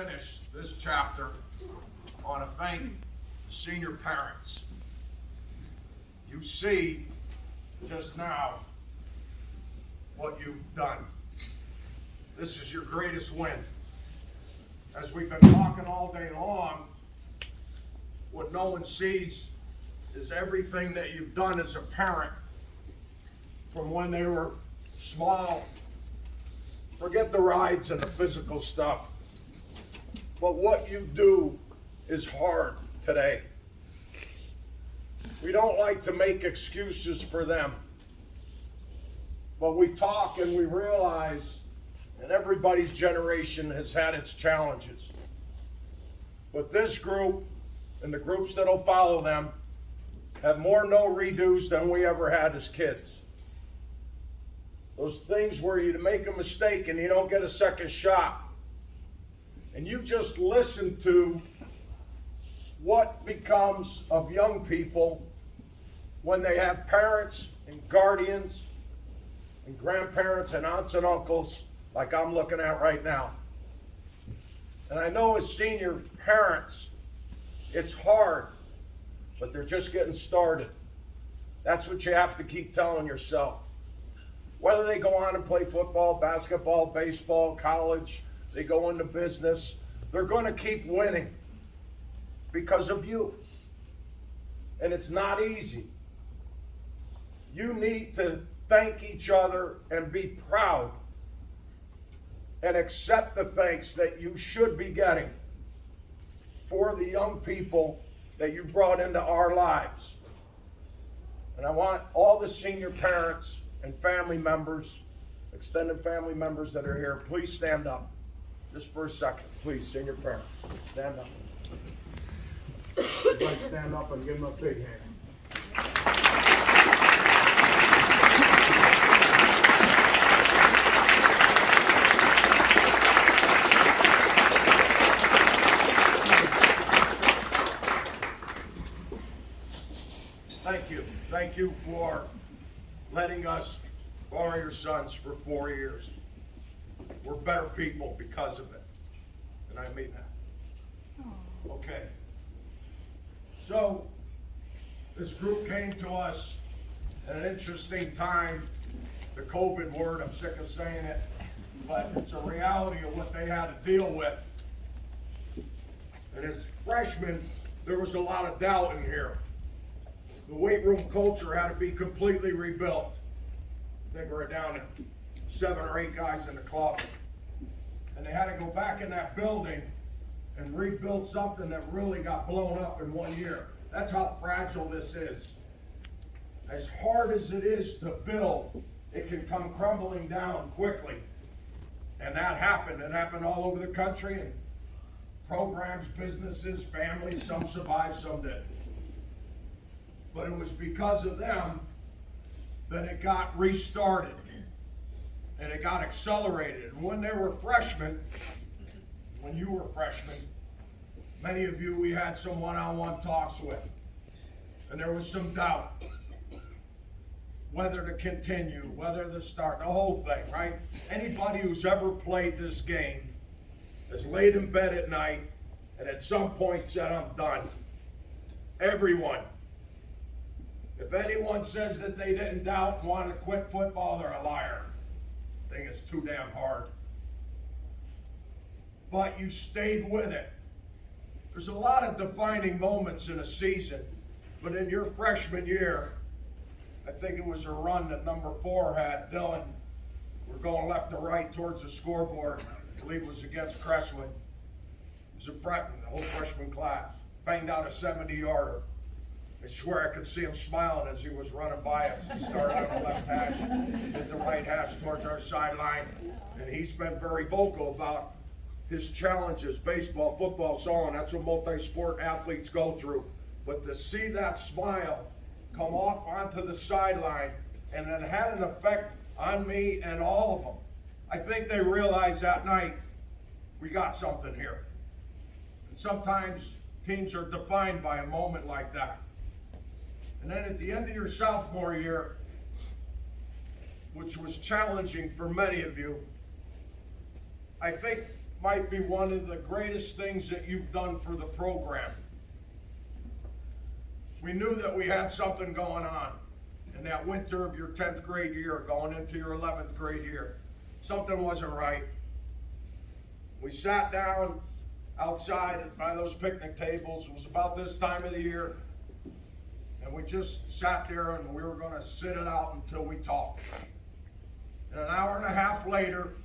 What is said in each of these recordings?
finish this chapter, I want to thank the senior parents. You see just now what you've done. This is your greatest win. As we've been talking all day long, what no one sees is everything that you've done as a parent from when they were small. Forget the rides and the physical stuff. But what you do is hard today. We don't like to make excuses for them. But we talk and we realize that everybody's generation has had its challenges. But this group and the groups that'll follow them have more no redos than we ever had as kids. Those things where you make a mistake and you don't get a second shot. And you just listen to what becomes of young people when they have parents and guardians and grandparents and aunts and uncles like I'm looking at right now. And I know as senior parents, it's hard, but they're just getting started. That's what you have to keep telling yourself. Whether they go on and play football, basketball, baseball, college, they go into business, they're going to keep winning because of you. And it's not easy. You need to thank each other and be proud and accept the thanks that you should be getting for the young people that you brought into our lives. And I want all the senior parents and family members, extended family members that are here, please stand up. Just for a second, please, senior parents, stand up. Everybody stand up and give them a big hand. Thank you. Thank you for letting us borrow your sons for 4 years. We're better people because of it. And I mean that. Okay. So, this group came to us at an interesting time. The COVID word, I'm sick of saying it, but it's a reality of what they had to deal with. And as freshmen, there was a lot of doubt in here. The weight room culture had to be completely rebuilt. I think we're down to 7 or 8 guys in the club. And they had to go back in that building and rebuild something that really got blown up in 1 year. That's how fragile this is. As hard as it is to build, it can come crumbling down quickly. And that happened. It happened all over the country, and programs, businesses, families, some survived, some didn't. But it was because of them that it got restarted and it got accelerated. And when they were freshmen, when you were freshmen, many of you we had some one-on-one talks with, and there was some doubt whether to continue, whether to start, the whole thing, right? Anybody who's ever played this game has laid in bed at night and at some point said, I'm done. Everyone. If anyone says that they didn't doubt and wanted to quit football, they're a liar. I think it's too damn hard. But you stayed with it. There's a lot of defining moments in a season, but in your freshman year, I think it was a run that number 4 had. Dylan, we're going left to right towards the scoreboard. I believe it was against Crestwood. It was a freshman, the whole freshman class. Banged out a 70-yarder. I swear I could see him smiling as he was running by us. He started on the left hash, hit the right hash towards our sideline. And he's been very vocal about his challenges, baseball, football, so on. That's what multi-sport athletes go through. But to see that smile come off onto the sideline, and it had an effect on me and all of them. I think they realized that night, we got something here. And sometimes teams are defined by a moment like that. And then at the end of your sophomore year, which was challenging for many of you, I think might be one of the greatest things that you've done for the program. We knew that we had something going on in that winter of your 10th grade year, going into your 11th grade year. Something wasn't right. We sat down outside by those picnic tables. It was about this time of the year. And we just sat there and we were going to sit it out until we talked. And an hour and a half later,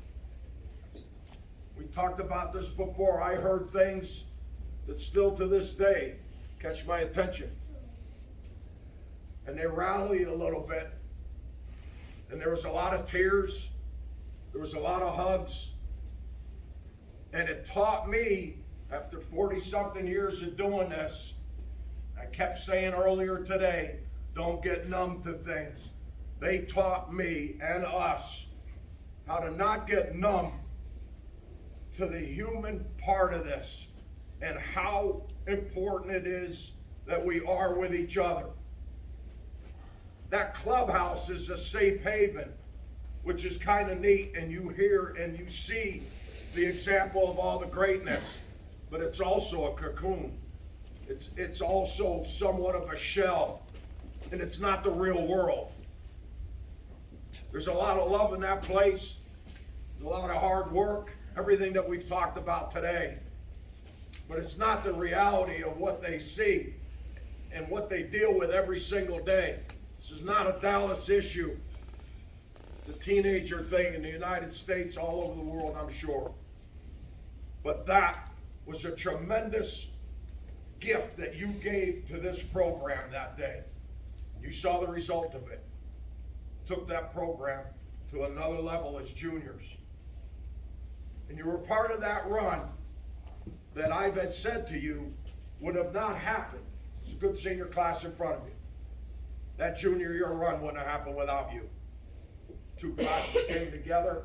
we talked about this before, I heard things that still to this day catch my attention. And they rallied a little bit. And there was a lot of tears. There was a lot of hugs. And it taught me, after 40-something years of doing this, I kept saying earlier today, don't get numb to things. They taught me and us how to not get numb to the human part of this and how important it is that we are with each other. That clubhouse is a safe haven, which is kind of neat, and you hear and you see the example of all the greatness, but it's also a cocoon. It's also somewhat of a shell, and it's not the real world. There's a lot of love in that place, a lot of hard work, everything that we've talked about today. But it's not the reality of what they see and what they deal with every single day. This is not a Dallas issue. It's a teenager thing in the United States, all over the world, I'm sure. But that was a tremendous gift that you gave to this program that day. You saw the result of it. Took that program to another level as juniors. And you were part of that run that I've had said to you would have not happened. It's a good senior class in front of you. That junior year run wouldn't have happened without you. Two classes came together.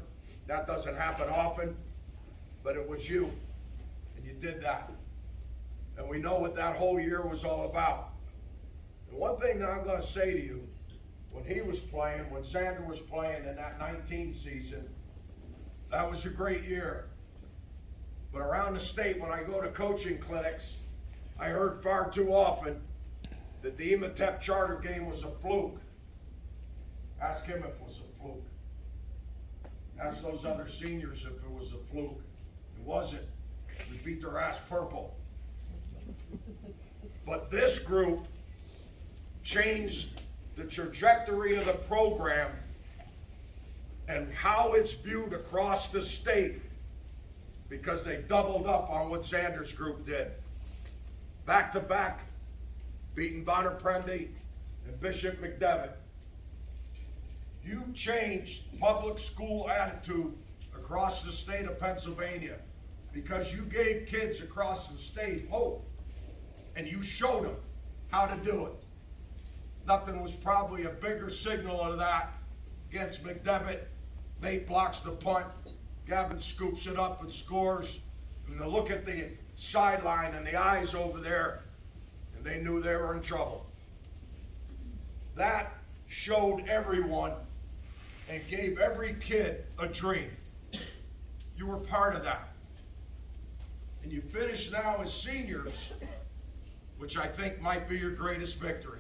That doesn't happen often, but it was you, and you did that. And we know what that whole year was all about. And one thing that I'm going to say to you, when he was playing, when Xander was playing in that 19th season, that was a great year. But around the state, when I go to coaching clinics, I heard far too often that the Ematep charter game was a fluke. Ask him if it was a fluke. Ask those other seniors if it was a fluke. It wasn't. We beat their ass purple. But this group changed the trajectory of the program and how it's viewed across the state because they doubled up on what Sanders' group did. Back to back, beating Bonner Prendy and Bishop McDevitt. You changed public school attitude across the state of Pennsylvania because you gave kids across the state hope and you showed them how to do it. Nothing was probably a bigger signal of that against McDevitt. Nate blocks the punt. Gavin scoops it up and scores. And they look at the sideline and the eyes over there, and they knew they were in trouble. That showed everyone and gave every kid a dream. You were part of that. And you finish now as seniors, which I think might be your greatest victory.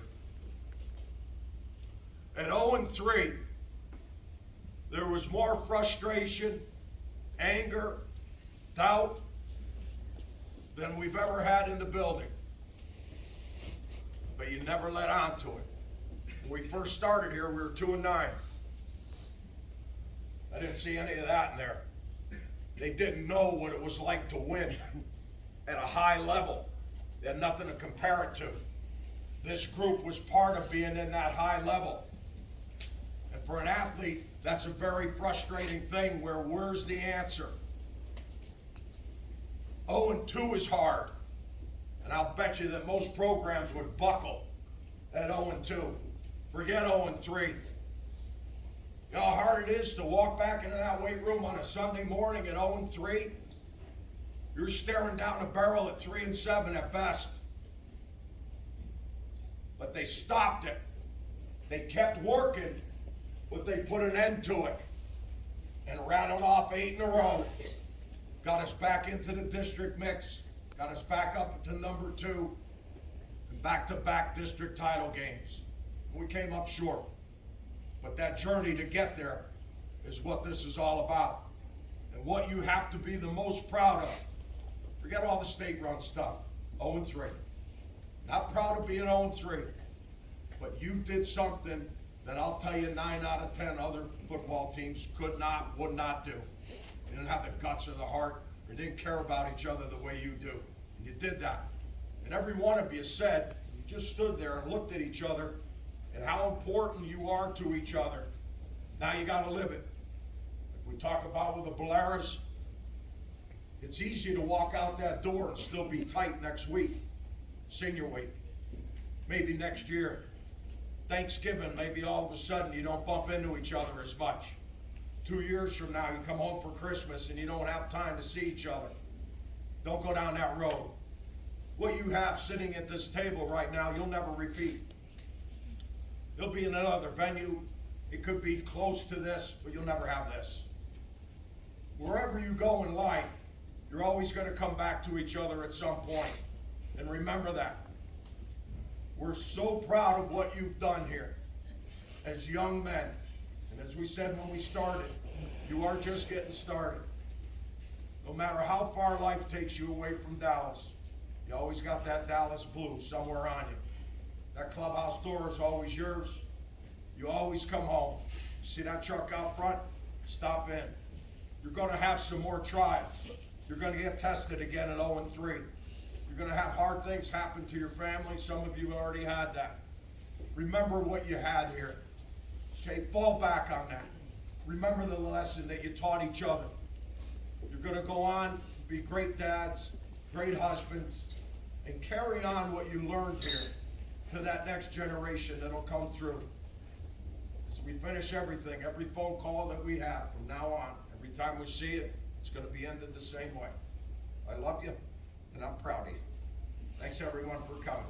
At 0-3, there was more frustration, anger, doubt than we've ever had in the building. But you never let on to it. When we first started here, we were 2-9. I didn't see any of that in there. They didn't know what it was like to win at a high level. They had nothing to compare it to. This group was part of being in that high level. And for an athlete, that's a very frustrating thing where where's the answer? 0-2 is hard. And I'll bet you that most programs would buckle at 0-2. Forget 0-3. You know how hard it is to walk back into that weight room on a Sunday morning at 0-3? You're staring down a barrel at 3-7 at best. But they stopped it. They kept working, but they put an end to it and rattled off 8 in a row. got us back into the district mix, got us back up to number 2, and back-to-back district title games. We came up short, but that journey to get there is what this is all about. And what you have to be the most proud of, forget all the state-run stuff, 0-3. Not proud of being 0-3, but you did something that I'll tell you 9 out of 10 other football teams could not, would not do. You didn't have the guts or the heart, or didn't care about each other the way you do. And you did that. And every one of you said, you just stood there and looked at each other and how important you are to each other. Now you gotta live it. Like we talk about with the Boleros, it's easy to walk out that door and still be tight next week, senior week, maybe next year. Thanksgiving, maybe all of a sudden you don't bump into each other as much. 2 years from now, you come home for Christmas and you don't have time to see each other. Don't go down that road. What you have sitting at this table right now, you'll never repeat. You'll be in another venue. It could be close to this, but you'll never have this. Wherever you go in life, you're always going to come back to each other at some point. And remember that. We're so proud of what you've done here as young men. And as we said when we started, you are just getting started. No matter how far life takes you away from Dallas, you always got that Dallas blue somewhere on you. That clubhouse door is always yours. You always come home. See that truck out front? Stop in. You're going to have some more trials. You're going to get tested again at 0-3. You're going to have hard things happen to your family. Some of you already had that. Remember what you had here. Okay, fall back on that. Remember the lesson that you taught each other. You're going to go on, be great dads, great husbands, and carry on what you learned here to that next generation that'll come through. As we finish everything, every phone call that we have from now on, every time we see it, it's going to be ended the same way. I love you, and I'm proud of you. Thanks everyone for coming.